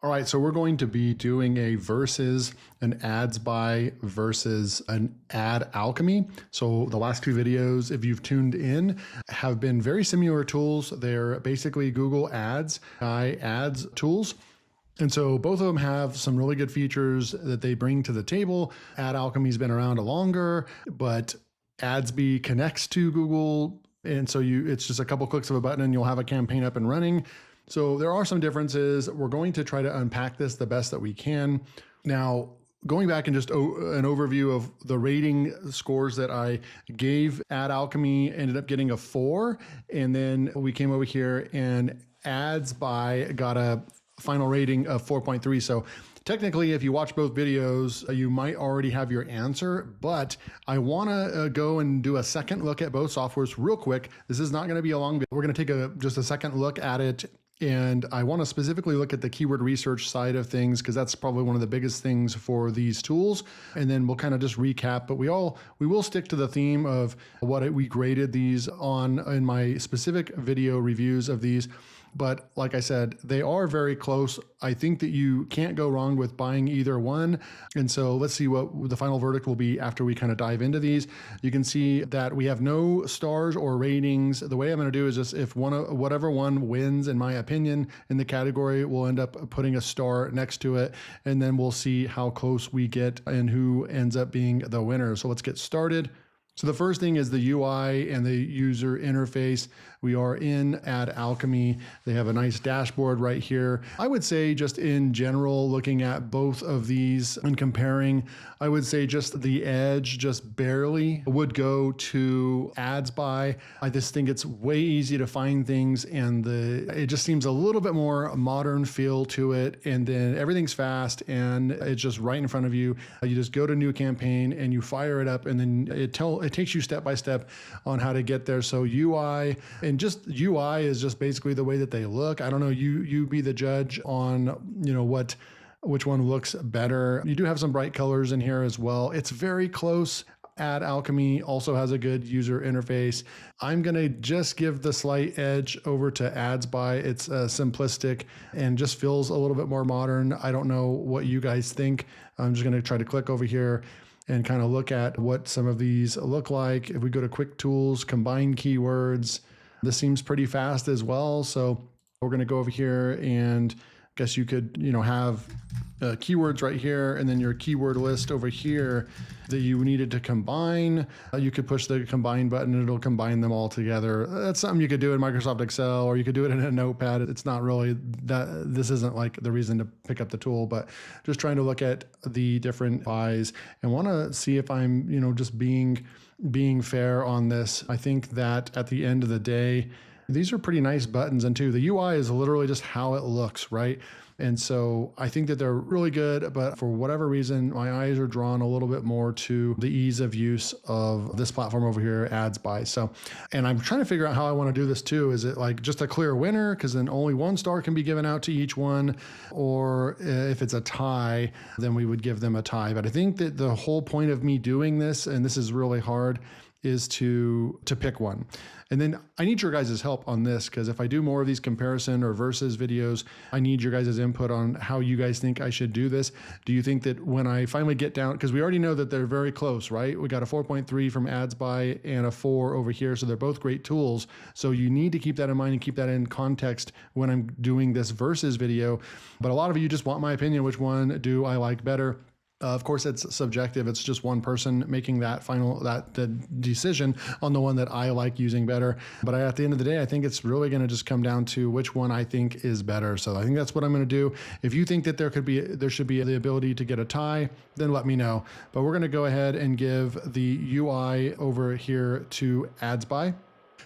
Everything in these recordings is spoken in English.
All right, so we're going to be doing a versus an AdsBuy versus an AdAlchemy. So the last two videos, if you've tuned in, have been very similar tools. They're basically Google Ads, Ads tools. And so both of them have some really good features that they bring to the table. AdAlchemy's been around longer, but Adsby connects to Google. And so it's just a couple clicks of a button and you'll have a campaign up and running. So there are some differences. We're going to try to unpack this the best that we can. Now, going back and just an overview of the rating scores that I gave AdAlchemy, ended up getting a 4. And then we came over here and AdsBuy got a final rating of 4.3. So technically, if you watch both videos, you might already have your answer, but I want to go and do a second look at both softwares real quick. This is not going to be a long video. We're going to take just a second look at it. And I want to specifically look at the keyword research side of things, because that's probably one of the biggest things for these tools. And then we'll kind of just recap, but we will stick to the theme of what we graded these on in my specific video reviews of these. But like I said, they are very close. I think that you can't go wrong with buying either one. And so let's see what the final verdict will be after we kind of dive into these. You can see that we have no stars or ratings. The way I'm going to do is just if whatever one wins, in my opinion, in the category, we'll end up putting a star next to it. And then we'll see how close we get and who ends up being the winner. So let's get started. So the first thing is the UI and the user interface. We are in AdAlchemy. They have a nice dashboard right here. I would say just in general, looking at both of these and comparing, I would say just the edge just barely would go to AdsBuy. I just think it's way easy to find things, and it just seems a little bit more modern feel to it. And then everything's fast and it's just right in front of you. You just go to new campaign and you fire it up, and then it takes you step by step on how to get there. So UI, and just UI is just basically the way that they look. I don't know, you be the judge on, which one looks better. You do have some bright colors in here as well. It's very close. AdAlchemy also has a good user interface. I'm going to just give the slight edge over to AdsBuy. It's simplistic and just feels a little bit more modern. I don't know what you guys think. I'm just going to try to click over here and kind of look at what some of these look like. If we go to quick tools, combine keywords, this seems pretty fast as well. So we're going to go over here, and I guess you could, have keywords right here, and then your keyword list over here that you needed to combine. You could push the combine button and it'll combine them all together. That's something you could do in Microsoft Excel, or you could do it in a notepad. It's not really that, this isn't like the reason to pick up the tool, but just trying to look at the different buys and want to see if I'm, just being fair on this. I think that at the end of the day, these are pretty nice buttons. And too, the UI is literally just how it looks, right? And so I think that they're really good, but for whatever reason, my eyes are drawn a little bit more to the ease of use of this platform over here, AdsBuy. So, and I'm trying to figure out how I want to do this too. Is it like just a clear winner, because then only 1 star can be given out to each one? Or if it's a tie, then we would give them a tie. But I think that the whole point of me doing this, and this is really hard, is to pick one. And then I need your guys' help on this, because if I do more of these comparison or versus videos, I need your guys' input on how you guys think I should do this. Do you think that when I finally get down, because we already know that they're very close, right? We got a 4.3 from AdsBuy and a 4 over here. So they're both great tools. So you need to keep that in mind and keep that in context when I'm doing this versus video. But a lot of you just want my opinion. Which one do I like better? Of course, it's subjective. It's just one person making the decision on the one that I like using better. But at the end of the day, I think it's really going to just come down to which one I think is better. So I think that's what I'm going to do. If you think that there should be the ability to get a tie, then let me know. But we're going to go ahead and give the UI over here to AdsBuy.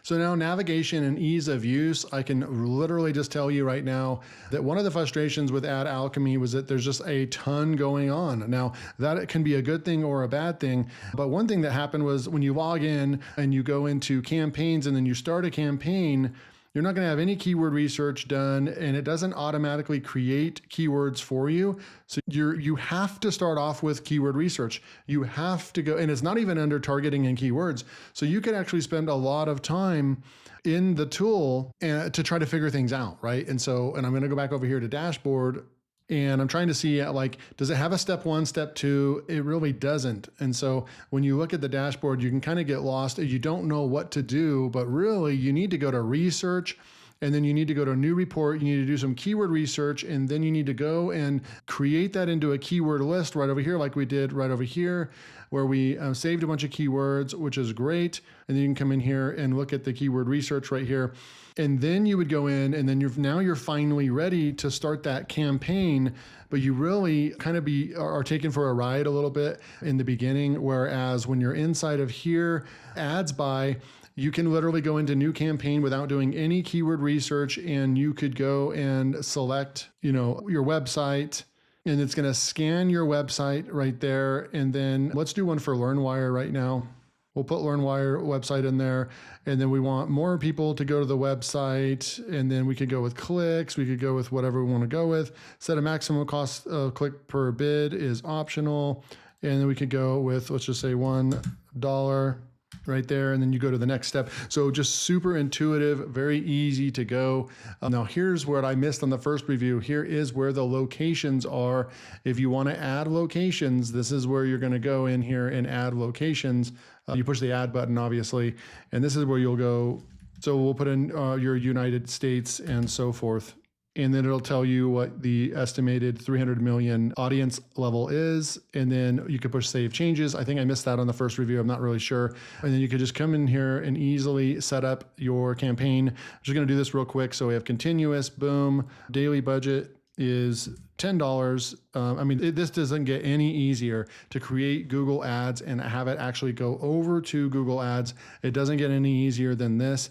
So now navigation and ease of use, I can literally just tell you right now that one of the frustrations with AdAlchemy was that there's just a ton going on. Now that can be a good thing or a bad thing, but one thing that happened was when you log in and you go into campaigns and then you start a campaign, you're not going to have any keyword research done, and it doesn't automatically create keywords for you. So you have to start off with keyword research. You have to go, and it's not even under targeting and keywords. So you can actually spend a lot of time in the tool to try to figure things out, right? And I'm going to go back over here to dashboard. And I'm trying to see, like, does it have a step 1, step 2? It really doesn't. And so when you look at the dashboard, you can kind of get lost. You don't know what to do, but really you need to go to research, and then you need to go to a new report. You need to do some keyword research, and then you need to go and create that into a keyword list right over here, like we did right over here, where we saved a bunch of keywords, which is great. And then you can come in here and look at the keyword research right here. And then you would go in, and then now you're finally ready to start that campaign, but you really kind of are taken for a ride a little bit in the beginning. Whereas when you're inside of here, AdsBuy, you can literally go into new campaign without doing any keyword research, and you could go and select, your website, and it's going to scan your website right there. And then let's do one for LearnWire right now. We'll put LearnWire website in there, and then we want more people to go to the website, and then we could go with clicks. We could go with whatever we want to go with. Set a maximum cost click per bid is optional, and then we could go with, let's just say $1 right there, and then you go to the next step. So just super intuitive, very easy to go. Now here's what I missed on the first review. Here is where the locations are. If you want to add locations, this is where you're going to go in here and add locations. You push the add button, obviously, and this is where you'll go. So we'll put in your United States and so forth. And then it'll tell you what the estimated 300 million audience level is. And then you can push save changes. I think I missed that on the first review. I'm not really sure. And then you could just come in here and easily set up your campaign. I'm just going to do this real quick. So we have continuous, boom, daily budget is $10. This doesn't get any easier to create Google Ads and have it actually go over to Google Ads. It doesn't get any easier than this.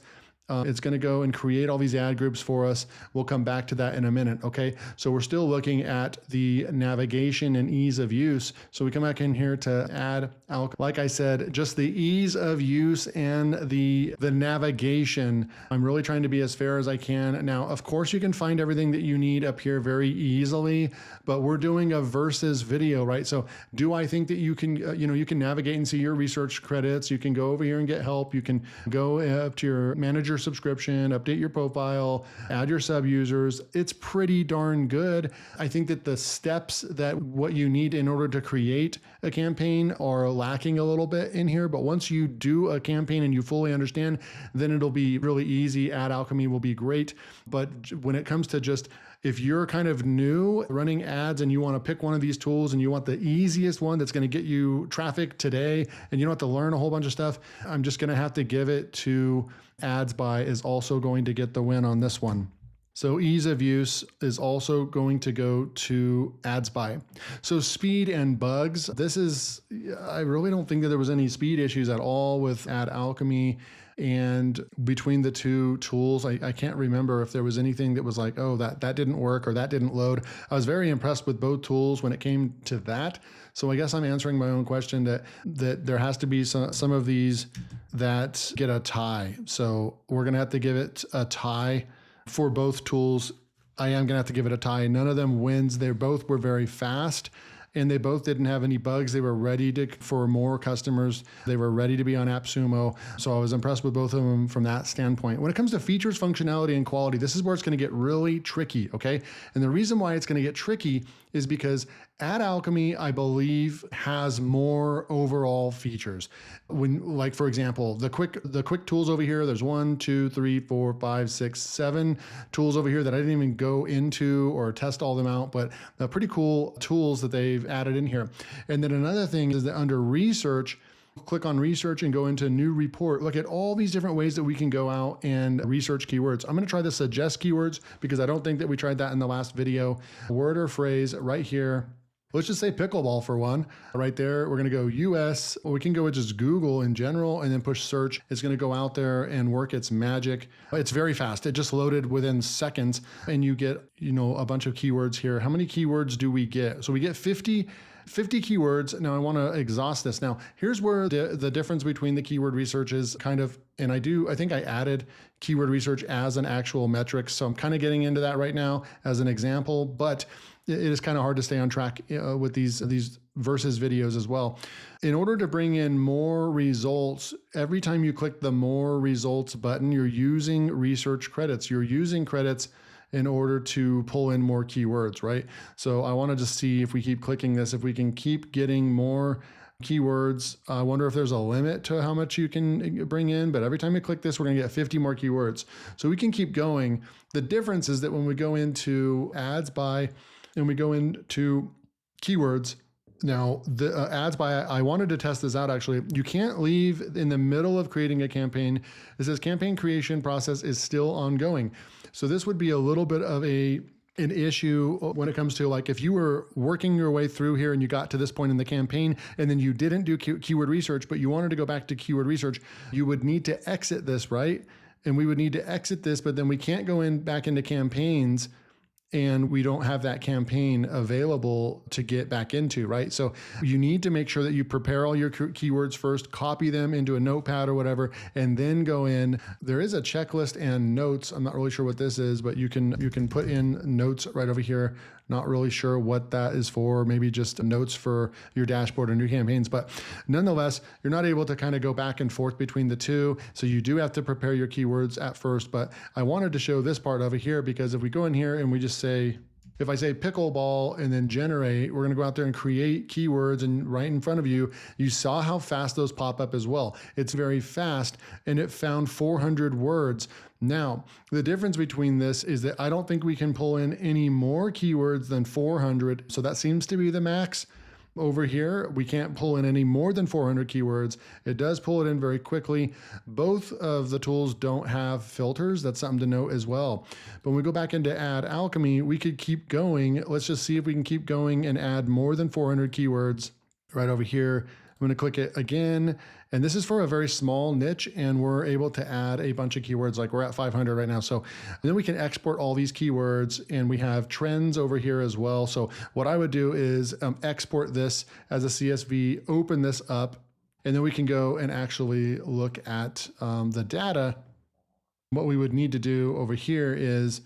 It's going to go and create all these ad groups for us. We'll come back to that in a minute. Okay. So we're still looking at the navigation and ease of use. So we come back in here to AdAlchemy. Like I said, just the ease of use and the navigation. I'm really trying to be as fair as I can. Now, of course, you can find everything that you need up here very easily, but we're doing a versus video, right? So do I think that you can, you can navigate and see your research credits. You can go over here and get help. You can go up to your manager subscription, update your profile, add your sub users. It's pretty darn good. I think that the steps that what you need in order to create a campaign are lacking a little bit in here. But once you do a campaign and you fully understand, then it'll be really easy. AdAlchemy will be great. But when it comes to just, if you're kind of new running ads and you want to pick one of these tools and you want the easiest one that's going to get you traffic today and you don't have to learn a whole bunch of stuff, I'm just going to have to give it to AdsBuy is also going to get the win on this one. So ease of use is also going to go to AdsBuy. So speed and bugs. I really don't think that there was any speed issues at all with AdAlchemy. And between the two tools, I can't remember if there was anything that was like, oh, that didn't work or that didn't load. I was very impressed with both tools when it came to that. So I guess I'm answering my own question that there has to be some of these that get a tie. So we're going to have to give it a tie for both tools. I am going to have to give it a tie. None of them wins. They both were very fast, and they both didn't have any bugs. They were ready for more customers. They were ready to be on AppSumo. So I was impressed with both of them from that standpoint. When it comes to features, functionality, and quality, this is where it's going to get really tricky, okay? And the reason why it's going to get tricky is because AdAlchemy, I believe, has more overall features. Like for example, the quick tools over here, there's 1, 2, 3, 4, 5, 6, 7 tools over here that I didn't even go into or test all them out, but the pretty cool tools that they've added in here. And then another thing is that under research, click on research and go into new report. Look at all these different ways that we can go out and research keywords. I'm going to try the suggest keywords because I don't think that we tried that in the last video. Word or phrase right here. Let's just say pickleball for one. Right there, we're going to go US, or we can go with just Google in general and then push search. It's going to go out there and work its magic. It's very fast. It just loaded within seconds and you get, a bunch of keywords here. How many keywords do we get? So we get 50 keywords. Now I want to exhaust this. Now here's where the difference between the keyword research is kind of, and I think I added keyword research as an actual metric. So I'm kind of getting into that right now as an example, but it is kind of hard to stay on track with these versus videos as well. In order to bring in more results, every time you click the more results button, you're using research credits. You're using credits. in order to pull in more keywords, right? So I want to just see if we keep clicking this, if we can keep getting more keywords. I wonder if there's a limit to how much you can bring in, but every time we click this, we're going to get 50 more keywords. So we can keep going. The difference is that when we go into AdsBuy and we go into keywords, now the AdsBuy, I wanted to test this out actually. You can't leave in the middle of creating a campaign. It says campaign creation process is still ongoing. So this would be a little bit of an issue when it comes to, like, if you were working your way through here and you got to this point in the campaign and then you didn't do keyword research, but you wanted to go back to keyword research, you would need to exit this, right? And we would need to exit this, but then we can't go back into campaigns and we don't have that campaign available to get back into, right? So you need to make sure that you prepare all your keywords first, copy them into a notepad or whatever, and then go in. There is a checklist and notes. I'm not really sure what this is, but you can put in notes right over here. Not really sure what that is for, maybe just notes for your dashboard or new campaigns. But nonetheless, you're not able to kind of go back and forth between the two. So you do have to prepare your keywords at first. But I wanted to show this part over here because if we go in here and we just say, if I say pickleball and then generate, we're going to go out there and create keywords, and right in front of you, you saw how fast those pop up as well. It's very fast, and it found 400 words. Now, the difference between this is that I don't think we can pull in any more keywords than 400. So that seems to be the max. Over here, we can't pull in any more than 400 keywords. It does pull it in very quickly. Both of the tools don't have filters. That's something to note as well. But when we go back into AdAlchemy, we could keep going. Let's just see if we can keep going and add more than 400 keywords right over here. I'm going to click it again. And this is for a very small niche, and we're able to add a bunch of keywords. Like we're at 500 right now. So then we can export all these keywords, and we have trends over here as well. So what I would do is export this as a CSV, open this up, and then we can go and actually look at the data. What we would need to do over here is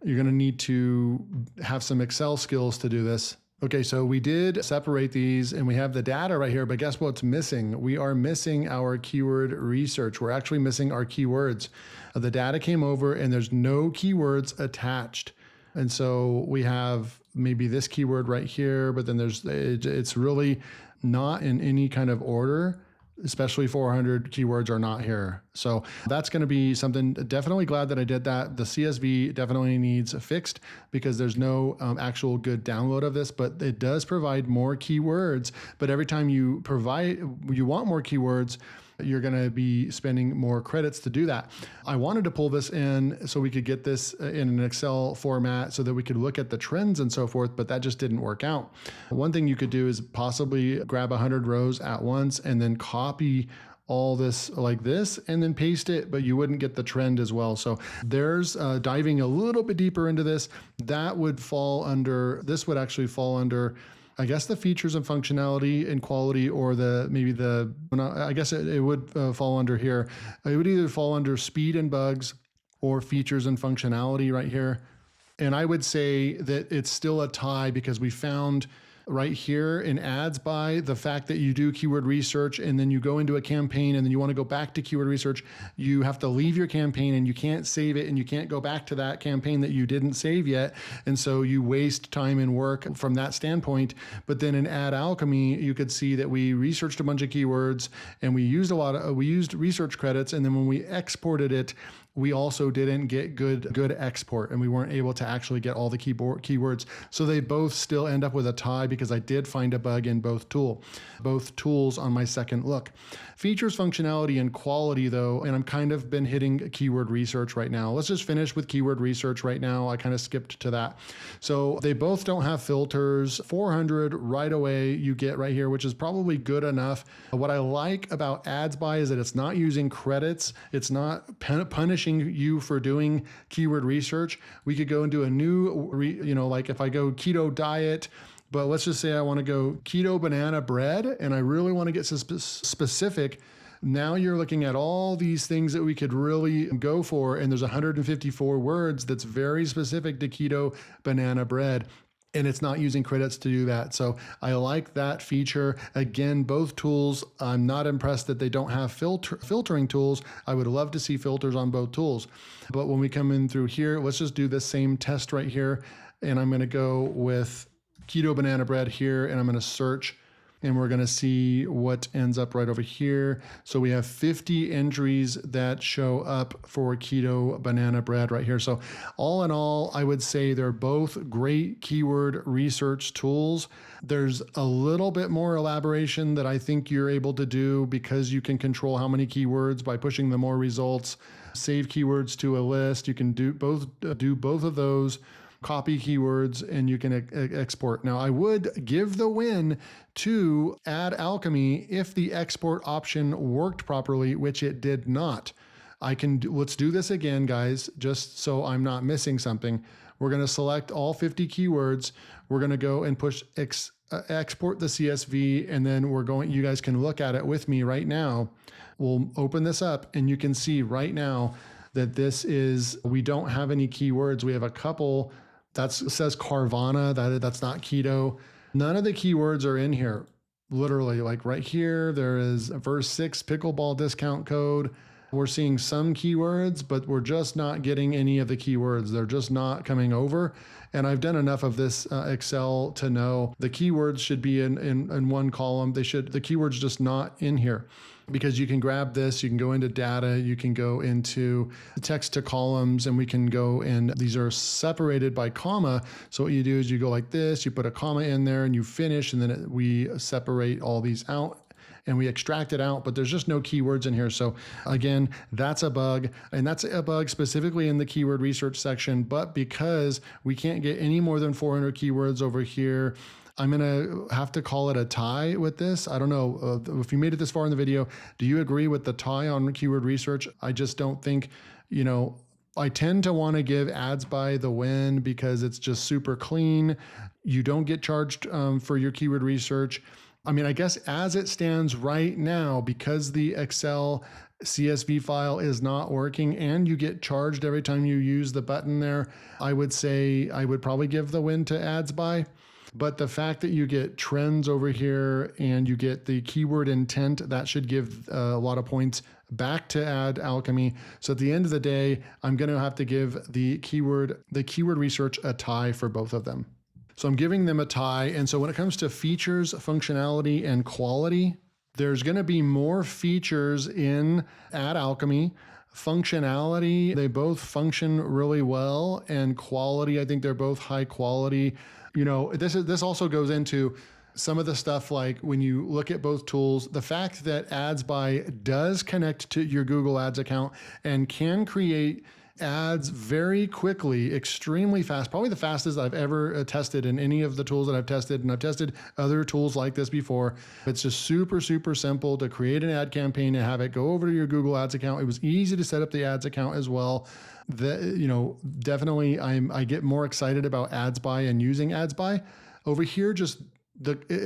you're going to need to have some Excel skills to do this. Okay, so we did separate these and we have the data right here, but guess what's missing? We are missing our keyword research. We're actually missing our keywords. The data came over and there's no keywords attached. And so we have maybe this keyword right here, but then it's really not in any kind of order. Especially 400 keywords are not here. So that's going to be something. Definitely glad that I did that. The CSV definitely needs fixed because there's no actual good download of this, but it does provide more keywords. But every time you want more keywords, you're going to be spending more credits to do that. I wanted to pull this in so we could get this in an Excel format so that we could look at the trends and so forth, but that just didn't work out. One thing you could do is possibly grab 100 rows at once and then copy all this like this and then paste it, but you wouldn't get the trend as well. So there's diving a little bit deeper into this. This would actually fall under, I guess, the features and functionality and quality, or I guess it would fall under here. It would either fall under speed and bugs or features and functionality right here. And I would say that it's still a tie because we found right here in AdsBuy, the fact that you do keyword research and then you go into a campaign and then you want to go back to keyword research, you have to leave your campaign and you can't save it and you can't go back to that campaign that you didn't save yet. And so you waste time and work from that standpoint. But then in AdAlchemy, you could see that we researched a bunch of keywords and we used research credits. And then when we exported it, we also didn't get good export, and we weren't able to actually get all the keywords. So they both still end up with a tie because I did find a bug in both tools on my second look. Features, functionality, and quality though, and I'm kind of been hitting keyword research right now. Let's just finish with keyword research right now. I kind of skipped to that. So they both don't have filters. 400 right away you get right here, which is probably good enough. What I like about AdsBuy is that it's not using credits. It's not punishing you for doing keyword research. We could go and do a new, like if I go keto diet, but let's just say I want to go keto banana bread and I really want to get specific. Now you're looking at all these things that we could really go for, and there's 154 words that's very specific to keto banana bread. and it's not using credits to do that. So I like that feature. Again, both tools, I'm not impressed that they don't have filtering tools. I would love to see filters on both tools. But when we come in through here, let's just do the same test right here. And I'm going to go with keto banana bread here, and I'm going to search, and we're going to see what ends up right over here. So we have 50 entries that show up for keto banana bread right here. So all in all, I would say they're both great keyword research tools. There's a little bit more elaboration that I think you're able to do because you can control how many keywords by pushing the more results, save keywords to a list. You can do both of those, copy keywords, and you can export. Now, I would give the win to AdAlchemy if the export option worked properly, which it did not. Let's do this again, guys, just so I'm not missing something. We're going to select all 50 keywords. We're going to go and push export the CSV, and then you guys can look at it with me right now. We'll open this up, and you can see right now that we don't have any keywords. We have a couple. That says Carvana, that's not keto. None of the keywords are in here. Literally, like right here, there is verse 6 pickleball discount code. We're seeing some keywords, but we're just not getting any of the keywords. They're just not coming over. And I've done enough of this Excel to know the keywords should be in one column. The keywords just not in here. Because you can grab this, you can go into data, you can go into text to columns, and we can go, and these are separated by comma. So what you do is you go like this, you put a comma in there, and you finish, and then we separate all these out and we extract it out, but there's just no keywords in here. So again, that's a bug, and that's a bug specifically in the keyword research section. But because we can't get any more than 400 keywords over here, I'm going to have to call it a tie with this. I don't know if you made it this far in the video, do you agree with the tie on keyword research? I just don't think, I tend to want to give AdsBuy the win because it's just super clean. You don't get charged for your keyword research. I mean, I guess as it stands right now, because the Excel CSV file is not working and you get charged every time you use the button there, I would say I would probably give the win to AdsBuy. But the fact that you get trends over here and you get the keyword intent, that should give a lot of points back to AdAlchemy. So at the end of the day, I'm going to have to give the keyword research a tie for both of them. So I'm giving them a tie. And so when it comes to features, functionality, and quality, there's going to be more features in AdAlchemy. Functionality, they both function really well, and quality, I think they're both high quality. This also goes into some of the stuff like when you look at both tools, the fact that AdsBuy does connect to your Google Ads account and can create ads very quickly, extremely fast, probably the fastest I've ever tested in any of the tools that I've tested. And I've tested other tools like this before. It's just super, super simple to create an ad campaign and have it go over to your Google Ads account. It was easy to set up the ads account as well. Definitely I get more excited about AdsBuy and using AdsBuy. Over here, it's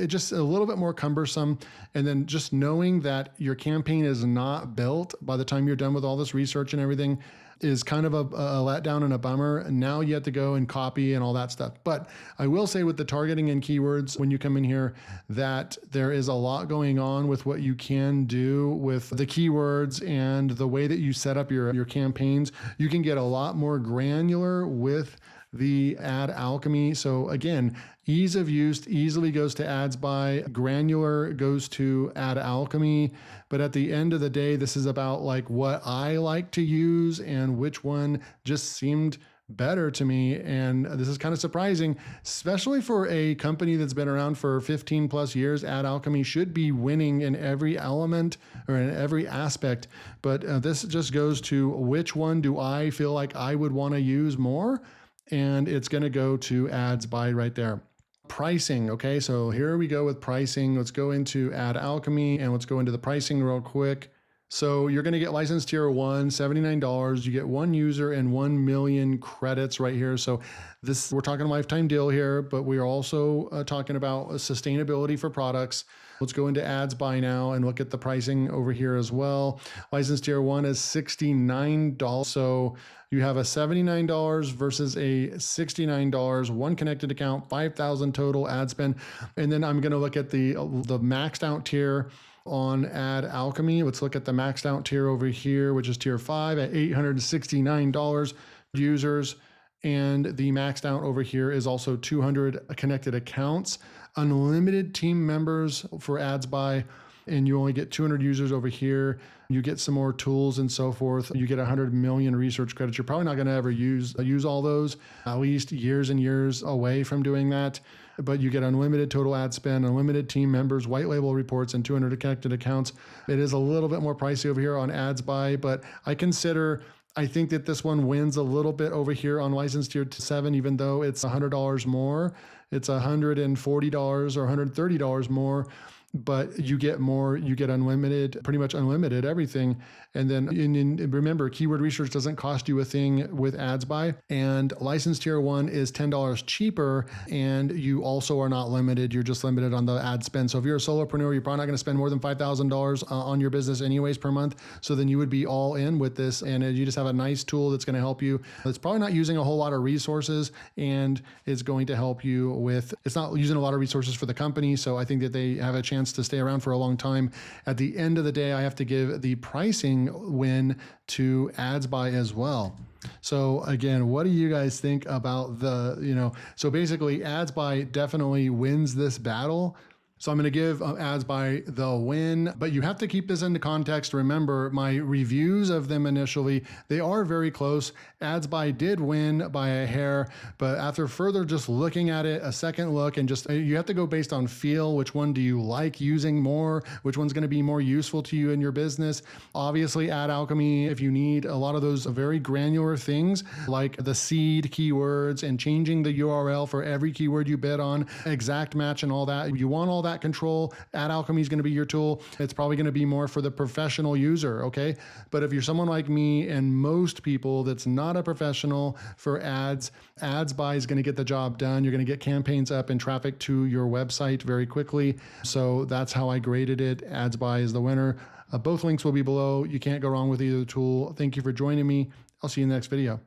just a little bit more cumbersome. And then just knowing that your campaign is not built by the time you're done with all this research and everything is kind of a letdown and a bummer. And now you have to go and copy and all that stuff. But I will say with the targeting and keywords, when you come in here, that there is a lot going on with what you can do with the keywords and the way that you set up your campaigns. You can get a lot more granular with the AdAlchemy. So again, ease of use easily goes to AdsBuy, granular goes to AdAlchemy. But at the end of the day, this is about like what I like to use and which one just seemed better to me. And this is kind of surprising, especially for a company that's been around for 15 plus years. AdAlchemy should be winning in every element or in every aspect. But this just goes to which one do I feel like I would want to use more? And it's going to go to AdsBuy right there. Pricing. Okay, so here we go with pricing. Let's go into AdAlchemy and let's go into the pricing real quick. So you're going to get license tier 1, $79. You get 1 user and 1 million credits right here. So this, we're talking a lifetime deal here, but we are also talking about sustainability for products. Let's go into AdsBuy now and look at the pricing over here as well. License tier 1 is $69. So you have a $79 versus a $69, 1 connected account, 5,000 total ad spend. And then I'm going to look at the maxed out tier on AdAlchemy. Let's look at the maxed out tier over here, which is tier 5 at $869 users. And the maxed out over here is also 200 connected accounts, unlimited team members for AdsBuy, and you only get 200 users over here. You get some more tools and so forth. You get 100 million research credits. You're probably not going to ever use all those, at least years and years away from doing that. But you get unlimited total ad spend, unlimited team members, white label reports, and 200 connected accounts. It is a little bit more pricey over here on AdsBuy, but I think that this one wins a little bit over here on license tier 7, even though it's $100 more. It's $140 or $130 more, but you get more, you get unlimited, pretty much unlimited everything. And then remember, keyword research doesn't cost you a thing with AdsBuy, and license tier 1 is $10 cheaper, and you also are not limited. You're just limited on the ad spend. So if you're a solopreneur, you're probably not going to spend more than $5,000 on your business anyways per month. So then you would be all in with this, and you just have a nice tool that's going to help you. It's probably not using a whole lot of resources, and it's going to help you with, it's not using a lot of resources for the company. So I think that they have a chance to stay around for a long time. At the end of the day, I have to give the pricing win to AdsBuy as well. So again, what do you guys think about so basically AdsBuy definitely wins this battle. So I'm going to give AdsBuy the win, but you have to keep this into context. Remember, my reviews of them initially, they are very close. AdsBuy did win by a hair, but after further just looking at it, a second look, and just, you have to go based on feel. Which one do you like using more? Which one's going to be more useful to you in your business? Obviously, AdAlchemy, if you need a lot of those very granular things like the seed keywords and changing the URL for every keyword you bid on, exact match and all that, you want all that control, AdAlchemy is going to be your tool. It's probably going to be more for the professional user, okay? But if you're someone like me and most people that's not a professional for ads, AdsBuy is going to get the job done. You're going to get campaigns up and traffic to your website very quickly. So that's how I graded it. AdsBuy is the winner. Both links will be below. You can't go wrong with either tool. Thank you for joining me. I'll see you in the next video.